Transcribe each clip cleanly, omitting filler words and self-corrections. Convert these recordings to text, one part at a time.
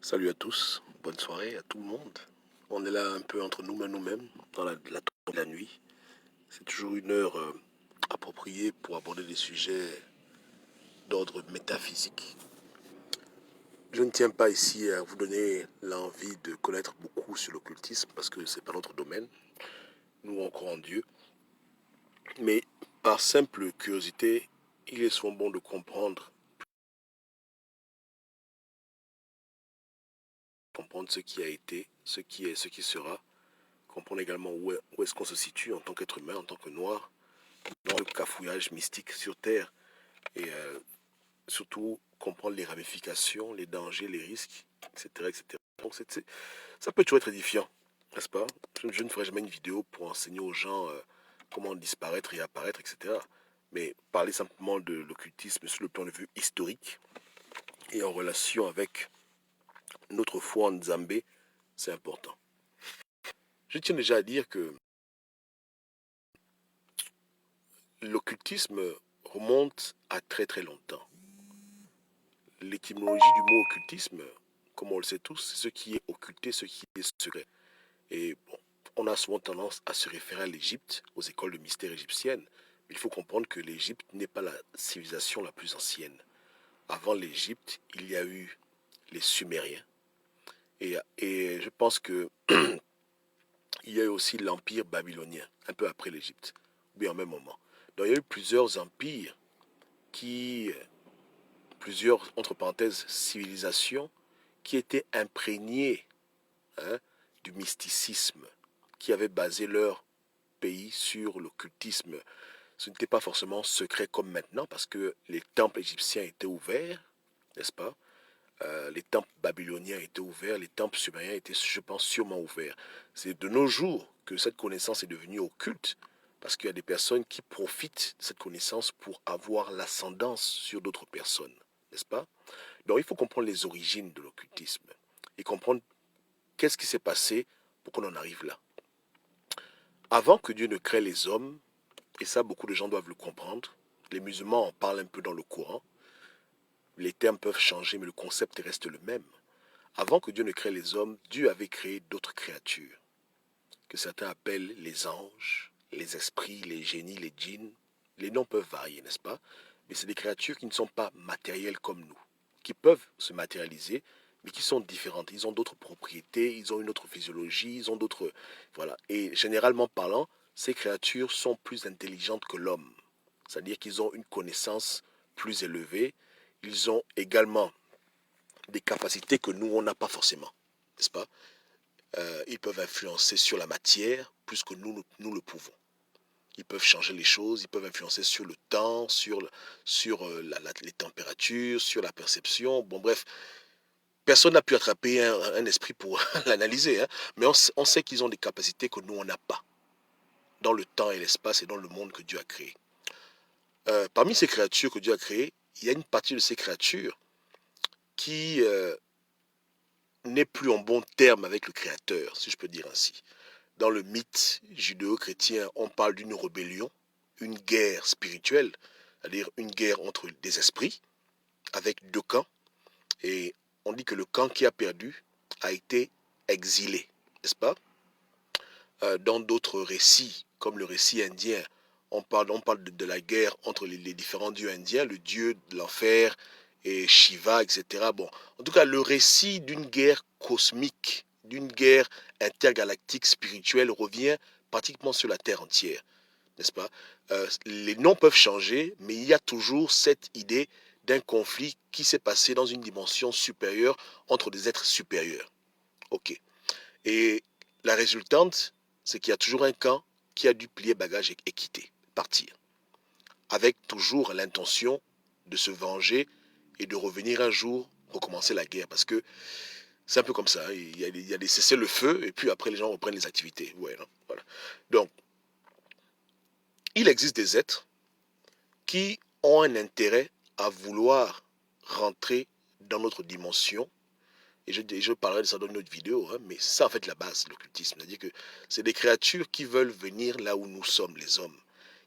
Salut à tous, bonne soirée à tout le monde. On est là un peu entre nous-mêmes, dans la tombée de la nuit. C'est toujours une heure appropriée pour aborder des sujets d'ordre métaphysique. Je ne tiens pas ici à vous donner l'envie de connaître beaucoup sur l'occultisme parce que c'est pas notre domaine. Nous on croit en Dieu. Mais par simple curiosité, il est souvent bon de comprendre ce qui a été, ce qui est, ce qui sera, comprendre également où est-ce qu'on se situe en tant qu'être humain, en tant que noir, dans le cafouillage mystique sur Terre et surtout comprendre les ramifications, les dangers, les risques, etc. etc. Donc ça peut toujours être édifiant, n'est-ce pas? Je ne ferai jamais une vidéo pour enseigner aux gens comment disparaître et apparaître, etc. Mais parler simplement de l'occultisme sur le plan de vue historique et en relation avec notre foi en Nzambé, c'est important. Je tiens déjà à dire que l'occultisme remonte à très très longtemps. L'étymologie du mot occultisme, comme on le sait tous, c'est ce qui est occulté, ce qui est secret. Et bon, on a souvent tendance à se référer à l'Égypte, aux écoles de mystère égyptiennes. Mais il faut comprendre que l'Égypte n'est pas la civilisation la plus ancienne. Avant l'Égypte, il y a eu les Sumériens. Et je pense que il y a eu aussi l'Empire babylonien, un peu après l'Égypte, ou bien au même moment. Donc il y a eu plusieurs empires qui, plusieurs, entre parenthèses, civilisations qui étaient imprégnées hein, du mysticisme, qui avaient basé leur pays sur l'occultisme. Ce n'était pas forcément secret comme maintenant, parce que les temples égyptiens étaient ouverts, n'est-ce pas? Les temples babyloniens étaient ouverts, les temples sumériens étaient, je pense, sûrement ouverts. C'est de nos jours que cette connaissance est devenue occulte, parce qu'il y a des personnes qui profitent de cette connaissance pour avoir l'ascendance sur d'autres personnes, n'est-ce pas? Donc il faut comprendre les origines de l'occultisme et comprendre qu'est-ce qui s'est passé pour qu'on en arrive là. Avant que Dieu ne crée les hommes, et ça beaucoup de gens doivent le comprendre, les musulmans en parlent un peu dans le Coran, les termes peuvent changer mais le concept reste le même. Avant que Dieu ne crée les hommes, Dieu avait créé d'autres créatures, que certains appellent les anges, les esprits, les génies, les djinns. Les noms peuvent varier, n'est-ce pas? Mais c'est des créatures qui ne sont pas matérielles comme nous, qui peuvent se matérialiser, mais qui sont différentes. Ils ont d'autres propriétés, ils ont une autre physiologie, ils ont d'autres... Voilà. Et généralement parlant, ces créatures sont plus intelligentes que l'homme. C'est-à-dire qu'ils ont une connaissance plus élevée. Ils ont également des capacités que nous, on n'a pas forcément. N'est-ce pas? Ils peuvent influencer sur la matière plus que nous le pouvons. Ils peuvent changer les choses, ils peuvent influencer sur le temps, sur les températures, sur la perception. Bon, bref, personne n'a pu attraper un esprit pour l'analyser, hein, mais on sait qu'ils ont des capacités que nous, on n'a pas, dans le temps et l'espace et dans le monde que Dieu a créé. Parmi ces créatures que Dieu a créées, il y a une partie de ces créatures qui n'est plus en bon terme avec le Créateur, si je peux dire ainsi. Dans le mythe judéo-chrétien, on parle d'une rébellion, une guerre spirituelle, c'est-à-dire une guerre entre des esprits, avec deux camps. Et on dit que le camp qui a perdu a été exilé, n'est-ce pas? Dans d'autres récits, comme le récit indien, on parle de la guerre entre les différents dieux indiens, le dieu de l'enfer et Shiva, etc. Bon, en tout cas, le récit d'une guerre cosmique, d'une guerre intergalactique spirituelle revient pratiquement sur la Terre entière, n'est-ce pas? Les noms peuvent changer, mais il y a toujours cette idée d'un conflit qui s'est passé dans une dimension supérieure entre des êtres supérieurs. Ok. Et la résultante, c'est qu'il y a toujours un camp qui a dû plier bagage et quitter, partir, avec toujours l'intention de se venger et de revenir un jour recommencer la guerre, parce que c'est un peu comme ça, hein. Il y a des cessez-le-feu, et puis après les gens reprennent les activités. Ouais, non, voilà. Donc, il existe des êtres qui ont un intérêt à vouloir rentrer dans notre dimension. Et je parlerai de ça dans une autre vidéo, hein, mais c'est ça en fait la base de l'occultisme. C'est-à-dire que c'est des créatures qui veulent venir là où nous sommes, les hommes,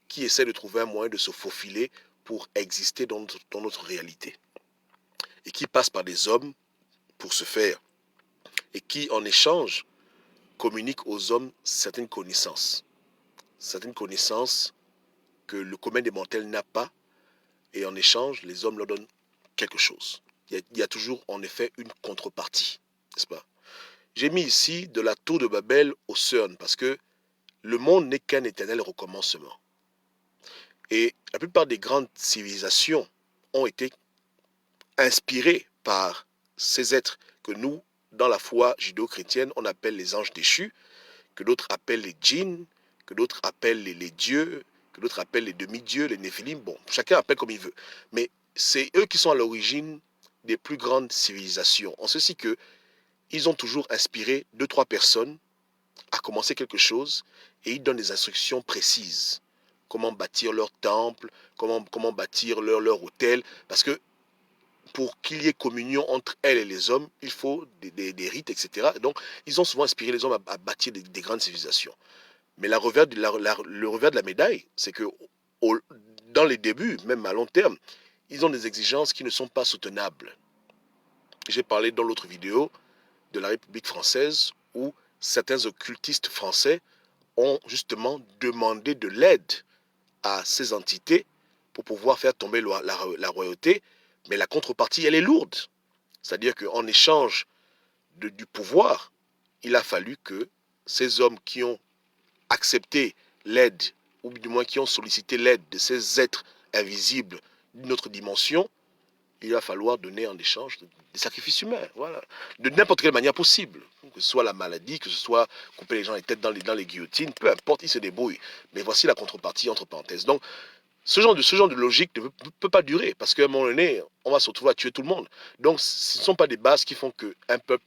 qui essaient de trouver un moyen de se faufiler pour exister dans notre réalité. Et qui passent par des hommes pour se faire et qui, en échange, communiquent aux hommes certaines connaissances. Certaines connaissances que le commun des mortels n'a pas, et en échange, les hommes leur donnent quelque chose. Il y a toujours, en effet, une contrepartie, n'est-ce pas? J'ai mis ici de la tour de Babel au CERN, parce que le monde n'est qu'un éternel recommencement. Et la plupart des grandes civilisations ont été inspirées par ces êtres que nous, dans la foi judéo-chrétienne, on appelle les anges déchus, que d'autres appellent les djinns, que d'autres appellent les dieux, que d'autres appellent les demi-dieux, les néphilim. Bon, chacun appelle comme il veut. Mais c'est eux qui sont à l'origine des plus grandes civilisations. En ceci que ils ont toujours inspiré 2-3 personnes à commencer quelque chose et ils donnent des instructions précises. Comment bâtir leur temple, comment bâtir leur hôtel. Parce que pour qu'il y ait communion entre elles et les hommes, il faut des rites, etc. Donc, ils ont souvent inspiré les hommes à bâtir des grandes civilisations. Mais le revers de la médaille, c'est que dans les débuts, même à long terme, ils ont des exigences qui ne sont pas soutenables. J'ai parlé dans l'autre vidéo de la République française où certains occultistes français ont justement demandé de l'aide à ces entités pour pouvoir faire tomber la royauté, mais la contrepartie, elle est lourde. C'est-à-dire qu'en échange du pouvoir, il a fallu que ces hommes qui ont accepté l'aide, ou du moins qui ont sollicité l'aide de ces êtres invisibles d'une autre dimension, il va falloir donner en échange des sacrifices humains, voilà, de n'importe quelle manière possible, que ce soit la maladie, que ce soit couper les gens les têtes dans les guillotines, peu importe, ils se débrouillent. Mais voici la contrepartie entre parenthèses. Donc, ce genre de logique ne peut pas durer, parce qu'à un moment donné, on va se retrouver à tuer tout le monde. Donc, ce ne sont pas des bases qui font qu'un peuple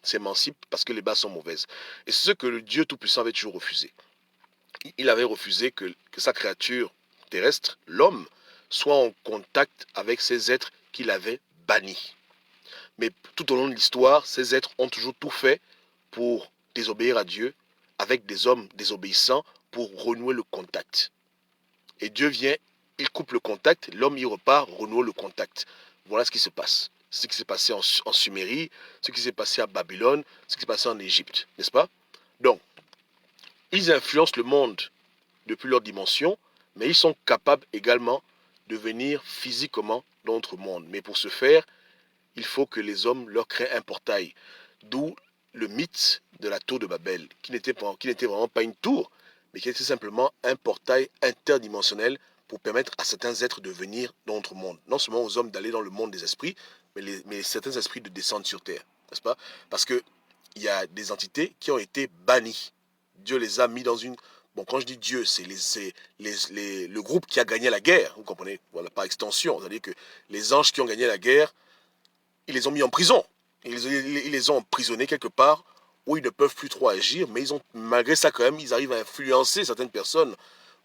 s'émancipe parce que les bases sont mauvaises. Et c'est ce que le Dieu Tout-Puissant avait toujours refusé. Il avait refusé que sa créature terrestre, l'homme, soit en contact avec ces êtres qu'il avait bannis. Mais tout au long de l'histoire, ces êtres ont toujours tout fait pour désobéir à Dieu avec des hommes désobéissants pour renouer le contact. Et Dieu vient, il coupe le contact, l'homme y repart, renoue le contact. Voilà ce qui se passe. Ce qui s'est passé en Sumérie, ce qui s'est passé à Babylone, ce qui s'est passé en Égypte, n'est-ce pas? Donc, ils influencent le monde depuis leur dimension, mais ils sont capables également de venir physiquement dans notre monde. Mais pour ce faire, il faut que les hommes leur créent un portail. D'où le mythe de la tour de Babel, qui n'était vraiment pas une tour, mais qui était simplement un portail interdimensionnel pour permettre à certains êtres de venir dans notre monde. Non seulement aux hommes d'aller dans le monde des esprits, mais certains esprits de descendre sur terre. N'est-ce pas? Parce qu'il y a des entités qui ont été bannies. Dieu les a mis dans une... Bon, quand je dis Dieu, c'est le groupe qui a gagné la guerre, vous comprenez? Voilà, par extension. C'est-à-dire que les anges qui ont gagné la guerre, ils les ont mis en prison. Ils les ont emprisonnés quelque part où ils ne peuvent plus trop agir, mais malgré ça quand même, ils arrivent à influencer certaines personnes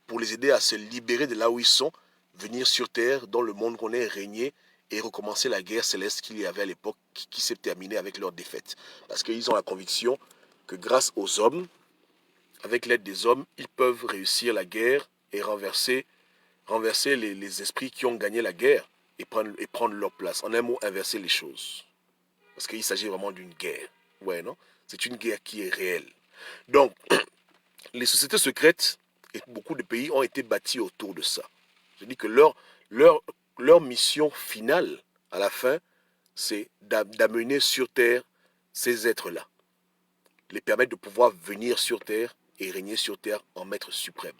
pour les aider à se libérer de là où ils sont, venir sur Terre, dans le monde qu'on est, régner et recommencer la guerre céleste qu'il y avait à l'époque, qui s'est terminée avec leur défaite. Parce qu'ils ont la conviction que grâce aux hommes, avec l'aide des hommes, ils peuvent réussir la guerre et renverser les esprits qui ont gagné la guerre et prendre leur place. En un mot, inverser les choses. Parce qu'il s'agit vraiment d'une guerre. Ouais, non? C'est une guerre qui est réelle. Donc, les sociétés secrètes et beaucoup de pays ont été bâtis autour de ça. Je dis que leur mission finale, à la fin, c'est d'amener sur Terre ces êtres-là. Les permettre de pouvoir venir sur Terre et régner sur Terre en maître suprême.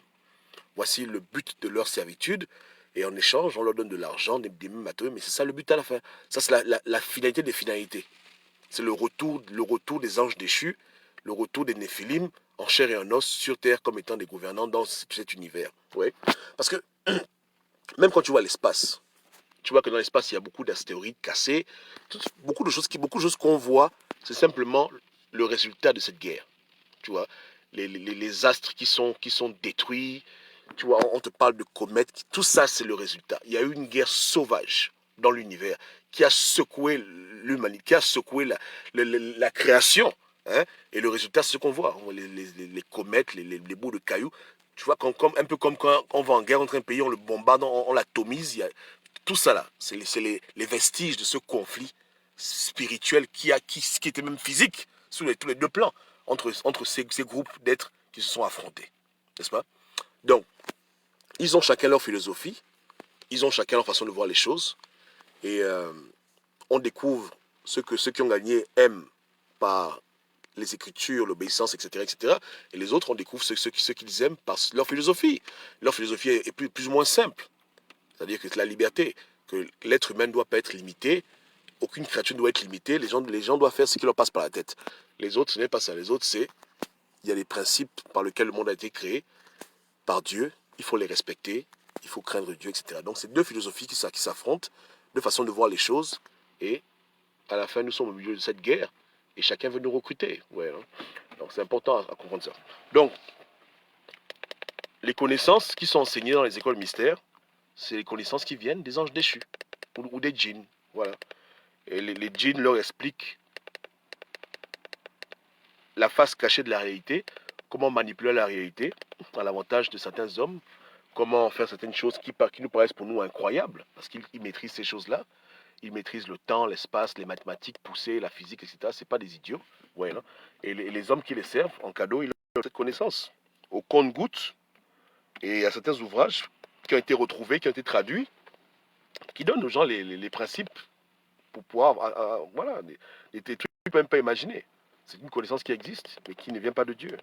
Voici le but de leur servitude. Et en échange, on leur donne de l'argent, des matériaux, mais c'est ça le but à la fin. Ça, c'est la finalité des finalités. C'est le retour des anges déchus, le retour des néphilim en chair et en os sur Terre comme étant des gouvernants dans cet univers. Ouais. Parce que même quand tu vois l'espace, tu vois que dans l'espace, il y a beaucoup d'astéroïdes cassés, beaucoup de choses qu'on voit, c'est simplement le résultat de cette guerre. Tu vois, les astres qui sont détruits, tu vois, on te parle de comètes, tout ça c'est le résultat. Il y a eu une guerre sauvage dans l'univers qui a secoué l'humanité, qui a secoué la création. Hein, et le résultat, c'est ce qu'on voit. Les comètes, les bouts de cailloux. Tu vois, un peu comme quand on va en guerre contre un pays, on le bombarde, on l'atomise. Tout ça là, c'est les vestiges de ce conflit spirituel qui était même physique. tous les deux plans, entre ces groupes d'êtres qui se sont affrontés. N'est-ce pas? Donc, ils ont chacun leur philosophie, ils ont chacun leur façon de voir les choses, et on découvre ce que ceux qui ont gagné aiment par les Écritures, l'obéissance, etc., etc. Et les autres, on découvre ce qu'ils aiment par leur philosophie. Leur philosophie est plus ou moins simple. C'est-à-dire que c'est la liberté, que l'être humain ne doit pas être limité, aucune créature ne doit être limitée, les gens doivent faire ce qui leur passe par la tête. Les autres, ce n'est pas ça. Les autres, c'est, il y a des principes par lesquels le monde a été créé par Dieu, il faut les respecter, il faut craindre Dieu, etc. Donc c'est deux philosophies qui s'affrontent, deux façons de voir les choses, et à la fin, nous sommes au milieu de cette guerre, et chacun veut nous recruter. Ouais, hein. Donc c'est important à comprendre ça. Donc, les connaissances qui sont enseignées dans les écoles mystères, c'est les connaissances qui viennent des anges déchus, ou des djinns. Voilà. Et les djinns leur expliquent la face cachée de la réalité, comment manipuler la réalité à l'avantage de certains hommes, comment faire certaines choses qui nous paraissent pour nous incroyables, parce qu'ils maîtrisent ces choses-là. Ils maîtrisent le temps, l'espace, les mathématiques poussées, la physique, etc. Ce pas des idiots. Ouais, non. Et les hommes qui les servent, en cadeau, ils ont cette connaissance. Au compte-gouttes, et il y a certains ouvrages qui ont été retrouvés, qui ont été traduits, qui donnent aux gens les principes pour pouvoir, voilà, des trucs qu'ils ne peuvent même pas imaginer. C'est une connaissance qui existe, mais qui ne vient pas de Dieu.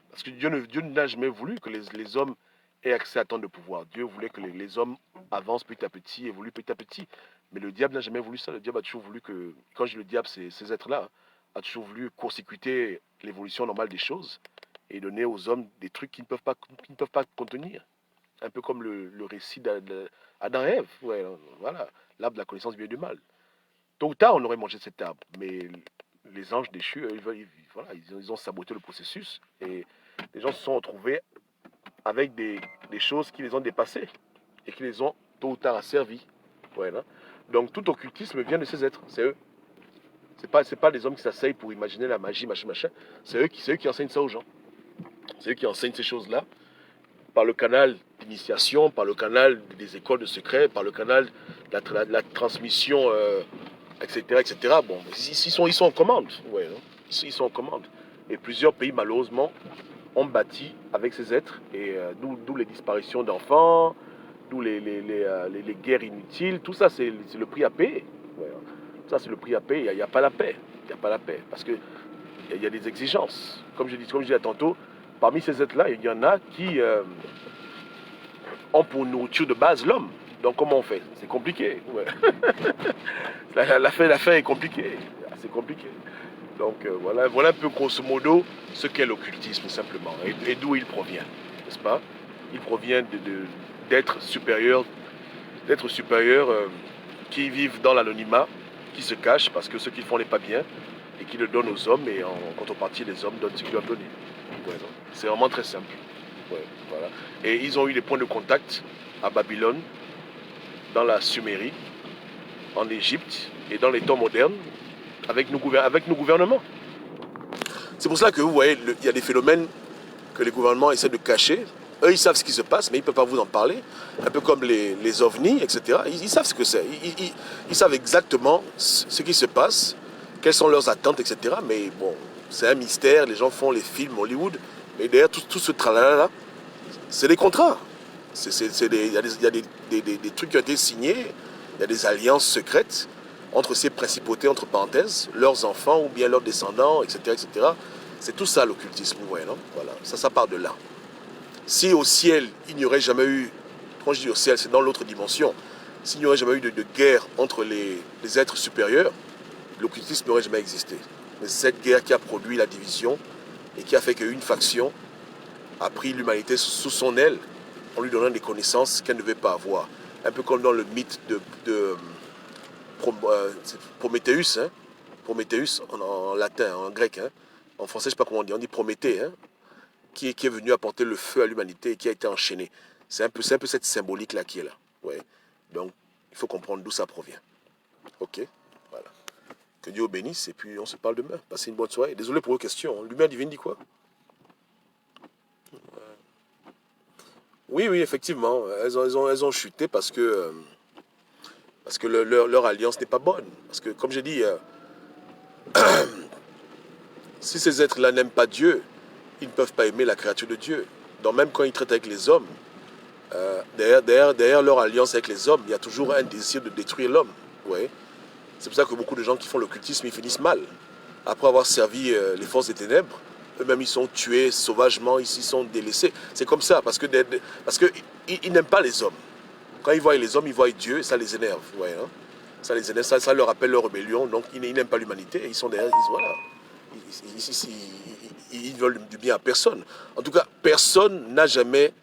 Parce que Dieu n'a jamais voulu que les hommes aient accès à tant de pouvoir. Dieu voulait que les hommes avancent petit à petit, évoluent petit à petit. Mais le diable n'a jamais voulu ça. Le diable a toujours voulu que, quand je dis le diable, c'est ces êtres-là, a toujours voulu court-circuiter l'évolution normale des choses et donner aux hommes des trucs qu'ils ne peuvent pas contenir. Un peu comme le récit d'Adam et Ève. Ouais, voilà, l'arbre de la connaissance du bien et du mal. Tôt ou tard, on aurait mangé cet arbre. Mais les anges déchus, voilà, ils ont saboté le processus. Et les gens se sont retrouvés avec des choses qui les ont dépassés et qui les ont tôt ou tard asservis. Voilà. Donc tout occultisme vient de ces êtres, c'est eux. C'est pas des hommes qui s'asseyent pour imaginer la magie, machin, machin. C'est eux qui enseignent ça aux gens. C'est eux qui enseignent ces choses-là par le canal d'initiation, par le canal des écoles de secret, par le canal de la transmission, etc., etc. Bon, ils sont en commande. Ouais, hein. Ils sont en commande. Et plusieurs pays, malheureusement, ont bâti avec ces êtres, et d'où les disparitions d'enfants, d'où les guerres inutiles, tout ça c'est le prix à payer. Ouais, hein. Ça c'est le prix à payer, il n'y a pas la paix. Il n'y a pas la paix, parce que il y a des exigences. Comme je disais tantôt, parmi ces êtres-là, il y en a qui ont pour nourriture de base l'homme. Donc comment on fait? C'est compliqué. Ouais. L'affaire est compliquée. C'est compliqué. Donc voilà un peu grosso modo ce qu'est l'occultisme simplement et d'où il provient, n'est-ce pas? Il provient d'êtres supérieurs, qui vivent dans l'anonymat, qui se cachent parce que ce qu'ils font n'est pas bien et qui le donnent aux hommes et en contrepartie les hommes donnent ce qu'ils doivent donner. Ouais, c'est vraiment très simple. Ouais, voilà. Et ils ont eu des points de contact à Babylone, dans la Sumérie, en Égypte et dans les temps modernes avec nos gouvernements. C'est pour cela que vous voyez, il y a des phénomènes que les gouvernements essaient de cacher. Eux, ils savent ce qui se passe, mais ils ne peuvent pas vous en parler. Un peu comme les ovnis, etc. Ils savent ce que c'est. Ils savent exactement ce qui se passe, quelles sont leurs attentes, etc. Mais bon, c'est un mystère. Les gens font les films Hollywood. Mais derrière tout ce tralala-là, c'est des contrats. Il y a des trucs qui ont été signés. Il y a des alliances secrètes entre ces principautés, entre parenthèses, leurs enfants ou bien leurs descendants, etc., etc. C'est tout ça l'occultisme, vous voyez, non? Voilà, ça part de là. Si au ciel, il n'y aurait jamais eu, quand je dis au ciel, c'est dans l'autre dimension, s'il n'y aurait jamais eu de guerre entre les êtres supérieurs, l'occultisme n'aurait jamais existé. Mais c'est cette guerre qui a produit la division et qui a fait qu'une faction a pris l'humanité sous son aile en lui donnant des connaissances qu'elle ne devait pas avoir. Un peu comme dans le mythe de Prométhéeus, hein? Prométhéeus en latin, en grec, hein? En français, je ne sais pas comment on dit Prométhée, hein? Qui est venu apporter le feu à l'humanité et qui a été enchaîné. C'est un peu cette symbolique-là qui est là. Ouais. Donc, il faut comprendre d'où ça provient. Ok? Voilà. Que Dieu vous bénisse et puis on se parle demain. Passez une bonne soirée. Désolé pour vos questions. Lumière divine dit quoi? Oui, oui, effectivement. Elles ont chuté parce que leur alliance n'est pas bonne. Parce que, comme j'ai dit, Si ces êtres-là n'aiment pas Dieu, ils ne peuvent pas aimer la créature de Dieu. Donc même quand ils traitent avec les hommes, derrière leur alliance avec les hommes, il y a toujours un désir de détruire l'homme. Ouais. C'est pour ça que beaucoup de gens qui font l'occultisme, ils finissent mal. Après avoir servi les forces des ténèbres, eux-mêmes ils sont tués sauvagement, ils sont délaissés. C'est comme ça, parce que ils n'aiment pas les hommes. Quand ils voient les hommes, ils voient Dieu, et ça les énerve. Ouais, hein. Ça les énerve, ça leur rappelle leur rébellion, donc ils n'aiment pas l'humanité, ils sont derrière, ils disent voilà. Ils veulent du bien à personne. En tout cas, personne n'a jamais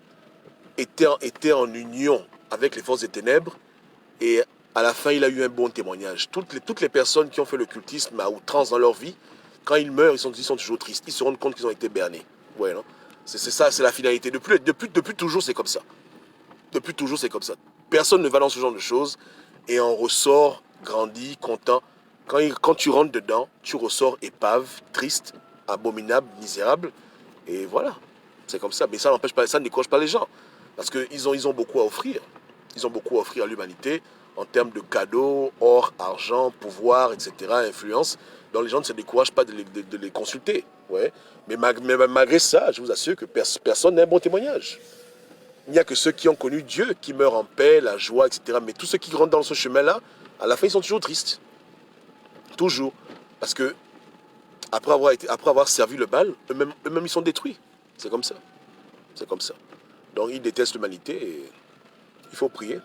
été en union avec les forces des ténèbres et à la fin, il a eu un bon témoignage. Toutes les personnes qui ont fait le cultisme à outrance dans leur vie, quand ils meurent, ils sont toujours tristes. Ils se rendent compte qu'ils ont été bernés. Ouais, non? C'est ça, c'est la finalité. Depuis toujours, c'est comme ça. Depuis toujours, c'est comme ça. Personne ne va dans ce genre de choses et on ressort grandi, content. Quand tu rentres dedans, tu ressors épave, triste, abominable, misérable. Et voilà, c'est comme ça. Mais ça n'empêche pas, ça ne décourage pas les gens. Parce qu'ils ont beaucoup à offrir. Ils ont beaucoup à offrir à l'humanité en termes de cadeaux, or, argent, pouvoir, etc., influence. Donc les gens ne se découragent pas de les consulter. Ouais. Mais malgré ça, je vous assure que personne n'a un bon témoignage. Il n'y a que ceux qui ont connu Dieu qui meurent en paix, la joie, etc. Mais tous ceux qui rentrent dans ce chemin-là, à la fin, ils sont toujours tristes. Toujours. Parce que après avoir servi le bal, eux-mêmes, ils sont détruits. C'est comme ça. C'est comme ça. Donc ils détestent l'humanité et il faut prier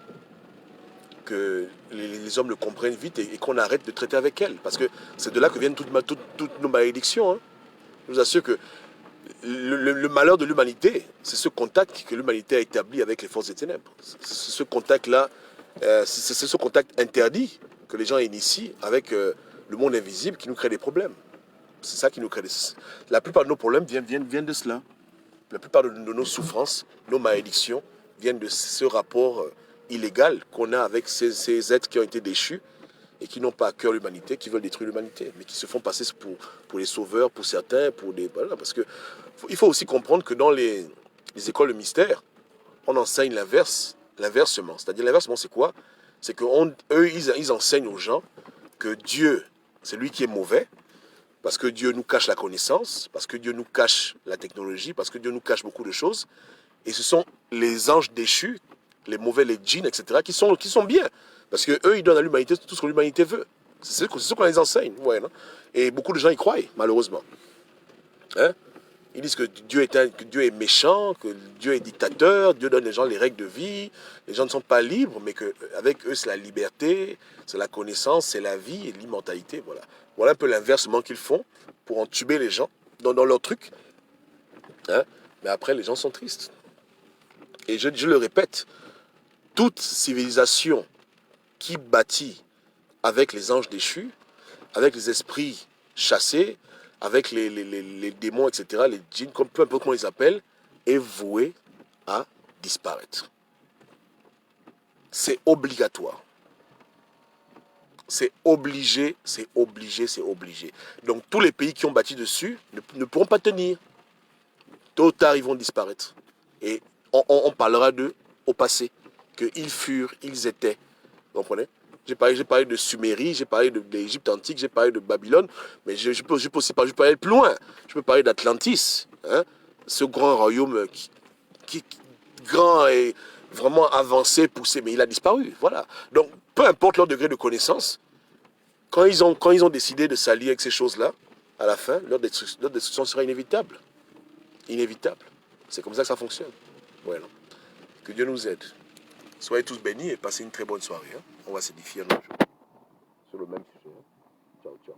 que les hommes le comprennent vite et qu'on arrête de traiter avec elle. Parce que c'est de là que viennent toutes nos malédictions. Hein. Je vous assure que le malheur de l'humanité, c'est ce contact que l'humanité a établi avec les forces des ténèbres. C'est ce contact-là, c'est ce contact interdit que les gens initient avec le monde invisible qui nous crée des problèmes. C'est ça qui nous crée des... La plupart de nos problèmes viennent de cela. La plupart de nos souffrances, nos malédictions, viennent de ce rapport illégal qu'on a avec ces êtres qui ont été déchus et qui n'ont pas à cœur l'humanité, qui veulent détruire l'humanité, mais qui se font passer pour les sauveurs, pour certains, pour des... Voilà, parce que il faut aussi comprendre que dans les écoles de mystère, on enseigne l'inversement. C'est-à-dire l'inversement, c'est quoi? C'est qu'eux, ils enseignent aux gens que Dieu, c'est lui qui est mauvais, parce que Dieu nous cache la connaissance, parce que Dieu nous cache la technologie, parce que Dieu nous cache beaucoup de choses. Et ce sont les anges déchus, les mauvais, les djinns, etc., qui sont bien. Parce qu'eux, ils donnent à l'humanité tout ce que l'humanité veut. C'est ce qu'on les enseigne. Ouais, non? Et beaucoup de gens y croient, malheureusement. Hein? Ils disent que Dieu est méchant, que Dieu est dictateur, Dieu donne aux gens les règles de vie, les gens ne sont pas libres, mais qu'avec eux, c'est la liberté, c'est la connaissance, c'est la vie et l'immortalité. Voilà. Voilà un peu l'inversement qu'ils font pour entuber les gens dans leur truc. Hein? Mais après, les gens sont tristes. Et je le répète, toute civilisation qui bâtit avec les anges déchus, avec les esprits chassés, avec les démons, etc., les djinns, peu importe comment ils les appellent, est vouée à disparaître. C'est obligatoire. C'est obligé, c'est obligé, c'est obligé. Donc tous les pays qui ont bâti dessus ne pourront pas tenir. Tôt ou tard, ils vont disparaître. Et on parlera d'eux au passé, qu'ils furent, ils étaient. Vous comprenez? J'ai parlé de Sumérie, j'ai parlé de l'Égypte antique, j'ai parlé de Babylone, mais je peux aussi parler, je peux aller plus loin. Je peux parler d'Atlantis, hein, ce grand royaume qui grand et vraiment avancé, poussé, mais il a disparu. Voilà. Donc, peu importe leur degré de connaissance, quand ils ont décidé de s'allier avec ces choses-là, à la fin, leur destruction sera inévitable. Inévitable. C'est comme ça que ça fonctionne. Voilà. Que Dieu nous aide. Soyez tous bénis et passez une très bonne soirée. Hein. On va s'édifier un autre jour sur le même sujet. Hein. Ciao, ciao.